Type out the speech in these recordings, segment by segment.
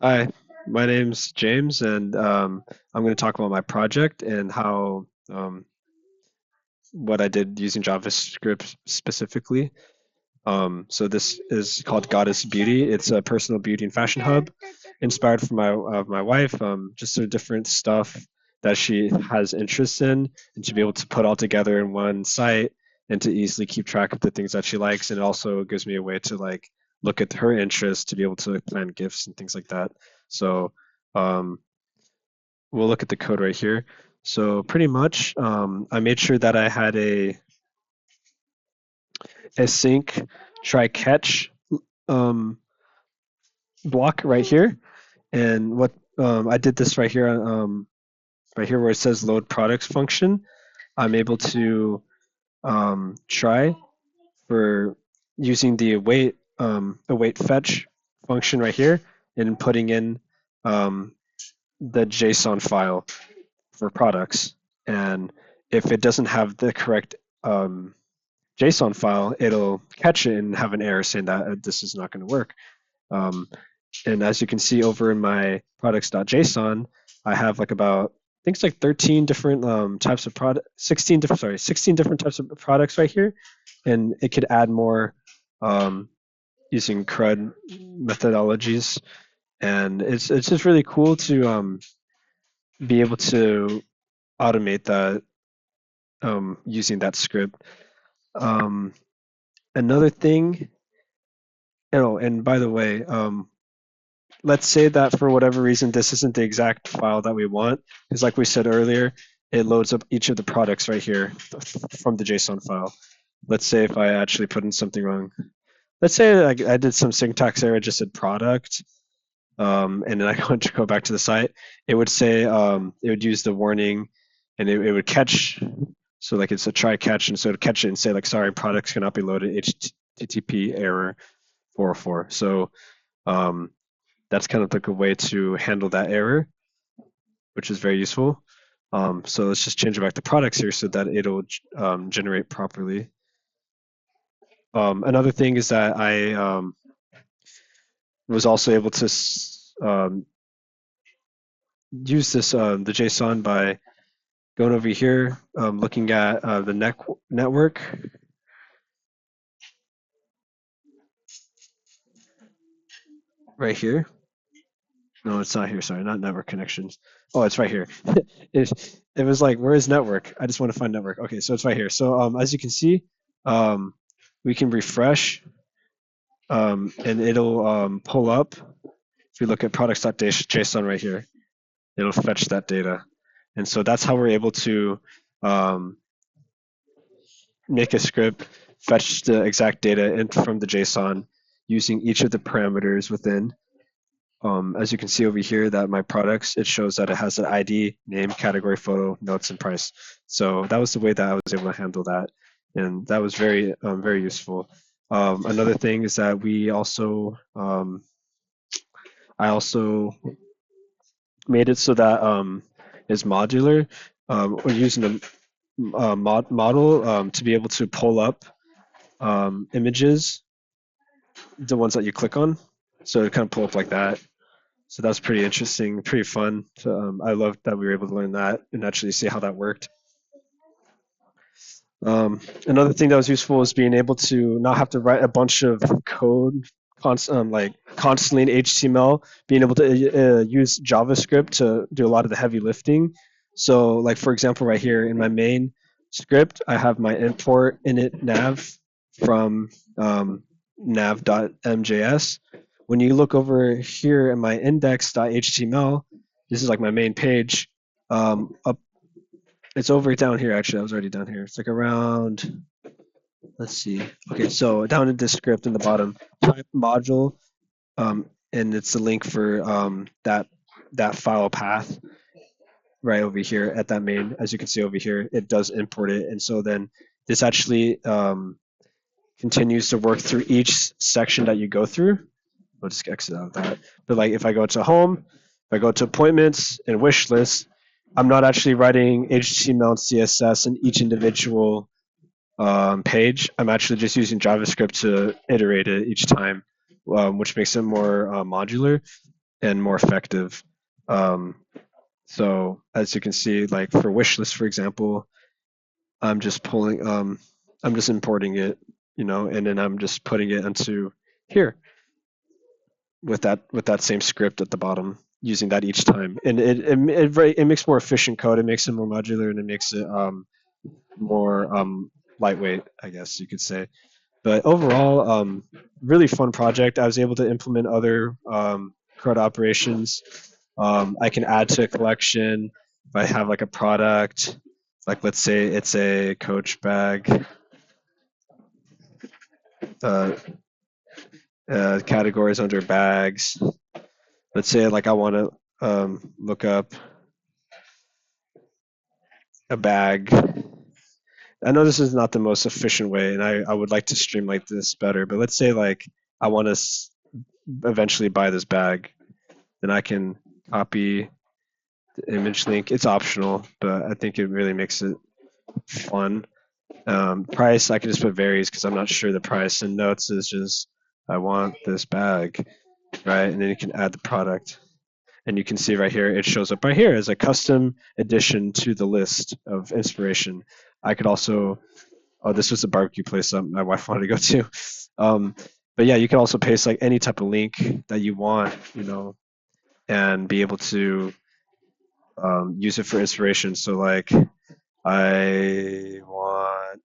Hi, my name's James, and I'm going to talk about my project and how what I did using JavaScript specifically. So this is called Goddess Beauty. It's a personal beauty and fashion hub, inspired from my wife. Just sort of different stuff that she has interest in, and to be able to put all together in one site and to easily keep track of the things that she likes. And it also gives me a way to like look at her interests to be able to plan gifts and things like that. So um, we'll look at the code right here. So pretty much, I made sure that I had a async try catch um, block right here, and what I did this right here where it says load products function. I'm able to try for using the await fetch function right here and putting in um, the JSON file for products. And if it doesn't have the correct JSON file, it'll catch it and have an error saying that this is not going to work. Um, and as you can see over in my products.json, I have like about I think it's like 13 different types of product, 16 different types of products right here, and it could add more um, using CRUD methodologies, and it's just really cool to be able to automate that using that script. Um, Another thing, oh, and by the way, let's say that for whatever reason this isn't the exact file that we want, because like we said earlier, it loads up each of the products right here from the JSON file. Let's say if I actually put in something wrong. Let's say I did some syntax error, just said product, and then I want to go back to the site. It would say it would use the warning, and it would catch. So like it's a try catch, and so it would catch it and say like, sorry, products cannot be loaded. HTTP error 404. So um, that's kind of like a way to handle that error, which is very useful. So let's just change it back to products here so that it'll generate properly. Another thing is that I was also able to use this the JSON by going over here, looking at the network right here. No, it's not here. Sorry, not network connections. Oh, it's right here. it was like, where is network? I just want to find network. Okay, so it's right here. So as you can see, um, we can refresh and it'll pull up. If you look at products.json right here, it'll fetch that data. And so that's how we're able to um, make a script, fetch the exact data in from the JSON using each of the parameters within. As you can see over here that my products, it shows that it has an ID, name, category, photo, notes, and price. So that was the way that I was able to handle that. And that was very useful. Another thing is that I also made it so that it's modular. We're using the model to be able to pull up images, the ones that you click on. So it kind of pull up like that. So that's pretty interesting, pretty fun. So, I love that we were able to learn that and actually see how that worked. Another thing that was useful was being able to not have to write a bunch of code like constantly in HTML, being able to use JavaScript to do a lot of the heavy lifting. So like for example, right here in my main script, I have my import init nav from nav.mjs. When you look over here in my index.html, this is like my main page. Up it's over down here, actually. I was already down here. It's like around, let's see. Okay, so down in this script in the bottom, type module, and it's the link for that file path right over here at that main. As you can see over here, it does import it. And so then this actually continues to work through each section that you go through. I'll just exit out of that. But like if I go to home, if I go to appointments and wish list, I'm not actually writing HTML and CSS in each individual page. I'm actually just using JavaScript to iterate it each time which makes it more modular and more effective. So as you can see, like for wish list, for example, I'm just pulling, I'm just importing it, and then I'm just putting it into here with that same script at the bottom, using that each time, and it makes more efficient code. It makes it more modular, and it makes it more lightweight, I guess you could say. But overall, really fun project. I was able to implement other CRUD operations. I can add to a collection if I have like a product, like let's say it's a Coach bag. Uh, Categories under bags. Let's say like I want to look up a bag. I know this is not the most efficient way, and I would like to streamline this better. But let's say like I want to eventually buy this bag, then I can copy the image link. It's optional, but I think it really makes it fun. Price, I can just put varies because I'm not sure the price. And notes is just I want this bag, right? And then you can add the product. And you can see right here, it shows up right here as a custom addition to the list of inspiration. I could also, oh, this was a barbecue place that my wife wanted to go to. Um, but yeah, you can also paste like any type of link that you want, and be able to use it for inspiration. So like, I want,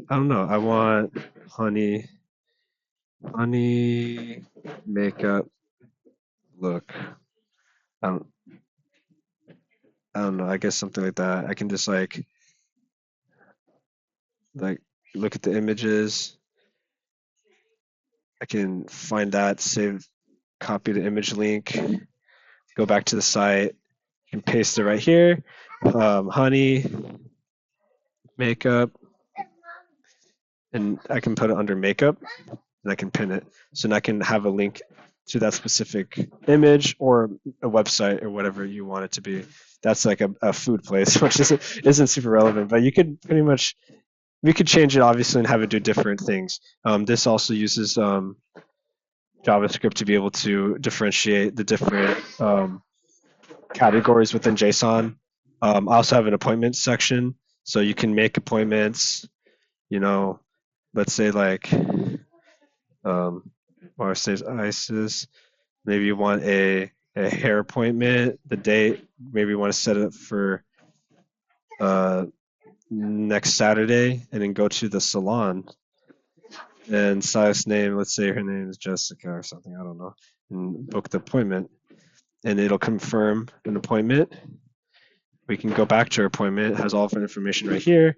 I don't know, I want honey makeup look. I don't, I don't know. I guess something like that. I can just like look at the images. I can find that, save, copy the image link, go back to the site, and paste it right here. Honey makeup, and I can put it under makeup, and I can pin it. So then I can have a link to that specific image or a website or whatever you want it to be. That's like a food place, which isn't super relevant, but you could pretty much, we could change it obviously and have it do different things. This also uses JavaScript to be able to differentiate the different categories within JSON. I also have an appointments section, so you can make appointments. Let's say like or says ISIS. Maybe you want a hair appointment, the date. Maybe you want to set it for next Saturday, and then go to the salon and size name. Let's say her name is Jessica or something. I don't know, and book the appointment, and it'll confirm an appointment. We can go back to her appointment. It has all of her information right here,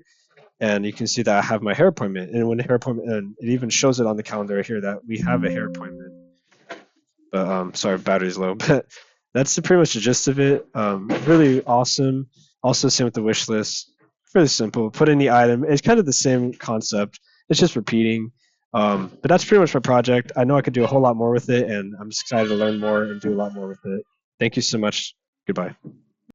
and you can see that I have my hair appointment. And when the hair appointment, and it even shows it on the calendar right here that we have a hair appointment. But sorry, battery's low. But that's pretty much the gist of it. Really awesome. Also, same with the wish list. Really simple. Put in the item. It's kind of the same concept. It's just repeating. But that's pretty much my project. I know I could do a whole lot more with it, and I'm just excited to learn more and do a lot more with it. Thank you so much. Goodbye.